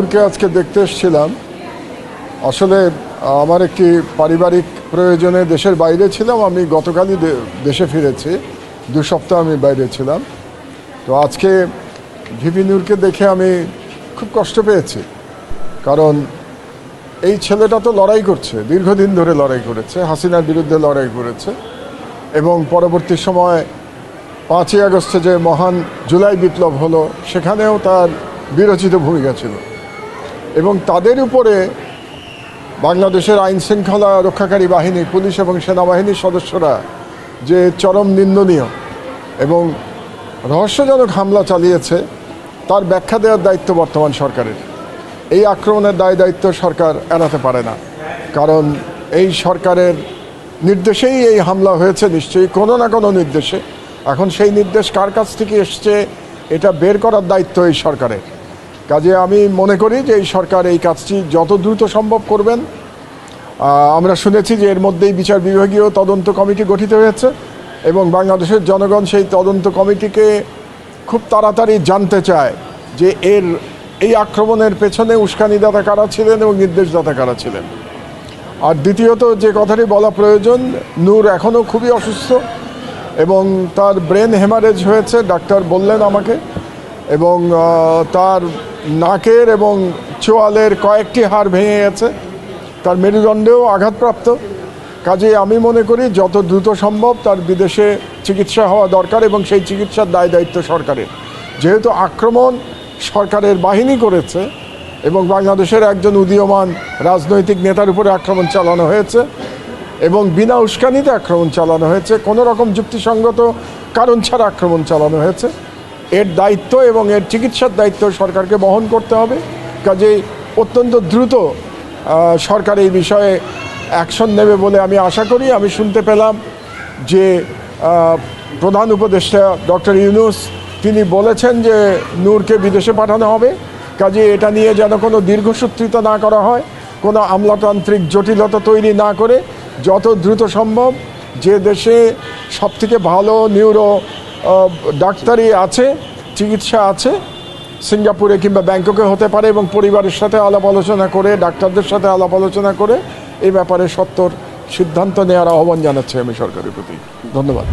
নূরকে আজকে দেখতে এসেছিলাম। আসলে আমার একটি পারিবারিক প্রয়োজনে দেশের বাইরে ছিলাম। আমি গতকালই দেশে ফিরেছি, 2 সপ্তাহ আমি বাইরে ছিলাম। তো আজকে ভিপি নূরকে দেখে আমি খুব কষ্ট পেয়েছি, কারণ এই ছেলেটা তো লড়াই করছে, দীর্ঘদিন ধরে লড়াই করেছে, হাসিনার বিরুদ্ধে লড়াই করেছে এবং পরবর্তী সময় 5ই আগস্টে যে মহান জুলাই বিপ্লব হলো সেখানেও তার বিরচিত ভূমিকা ছিল এবং তাদের উপরে বাংলাদেশের আইন শৃঙ্খলা রক্ষাকারী বাহিনী, পুলিশ এবং সেনাবাহিনীর সদস্যরা যে চরম নিন্দনীয় এবং রহস্যজনক হামলা চালিয়েছে তার ব্যাখ্যা দেওয়ার দায়িত্ব বর্তমান সরকারের। এই আক্রমণের দায়িত্ব সরকার এড়াতে পারে না, কারণ এই সরকারের নির্দেশেই এই হামলা হয়েছে, নিশ্চয়ই কোনো না কোনো নির্দেশে। এখন সেই নির্দেশ কার কাছ থেকে এসছে এটা বের করার দায়িত্ব এই সরকারের। কাজে আমি মনে করি যে এই সরকার এই কাজটি যত দ্রুত সম্ভব করবেন। আমরা শুনেছি যে এর মধ্যেই বিচার বিভাগীয় তদন্ত কমিটি গঠিত হয়েছে এবং বাংলাদেশের জনগণ সেই তদন্ত কমিটিকে খুব তাড়াতাড়ি জানতে চায় যে এই আক্রমণের পেছনে উস্কানিদাতা কারা ছিলেন এবং নির্দেশদাতা কারা ছিলেন। আর দ্বিতীয়ত যে কথাটি বলা প্রয়োজন, নূর এখনও খুবই অসুস্থ এবং তার ব্রেন হেমারেজ হয়েছে, ডাক্তার বললেন আমাকে, এবং তার নাকের এবং চোয়ালের কয়েকটি হাড় ভেঙে গেছে, তার মেরুদণ্ডেও আঘাতপ্রাপ্ত। কাজে আমি মনে করি যত দ্রুত সম্ভব তার বিদেশে চিকিৎসা হওয়া দরকার এবং সেই চিকিৎসার দায়িত্ব সরকারের। যেহেতু আক্রমণ সরকারের বাহিনী করেছে এবং বাংলাদেশের একজন উদীয়মান রাজনৈতিক নেতার উপরে আক্রমণ চালানো হয়েছে এবং বিনা উস্কানিতে আক্রমণ চালানো হয়েছে, কোনো রকম যুক্তিসঙ্গত কারণ ছাড়া আক্রমণ চালানো হয়েছে, এর দায়িত্ব এবং এর চিকিৎসার দায়িত্ব সরকারকে বহন করতে হবে। কাজেই অত্যন্ত দ্রুত সরকার এই বিষয়ে অ্যাকশন নেবে বলে আমি আশা করি। আমি শুনতে পেলাম যে প্রধান উপদেষ্টা ডক্টর ইউনূস তিনি বলেছেন যে নূরকে বিদেশে পাঠানো হবে। কাজে এটা নিয়ে যেন কোনো দীর্ঘসূত্রিতা না করা হয়, কোনো আমলাতান্ত্রিক জটিলতা তৈরি না করে যত দ্রুত সম্ভব যে দেশে সবথেকে ভালো নিউরো ডাক্তারি আছে, চিকিৎসা আছে, সিঙ্গাপুরে কিংবা ব্যাংককে হতে পারে, এবং পরিবারের সাথে আলাপ আলোচনা করে, ডাক্তারদের সাথে আলাপ আলোচনা করে এই ব্যাপারে সত্বর সিদ্ধান্ত নেওয়ার আহ্বান জানাচ্ছি আমি সরকারের প্রতি। ধন্যবাদ।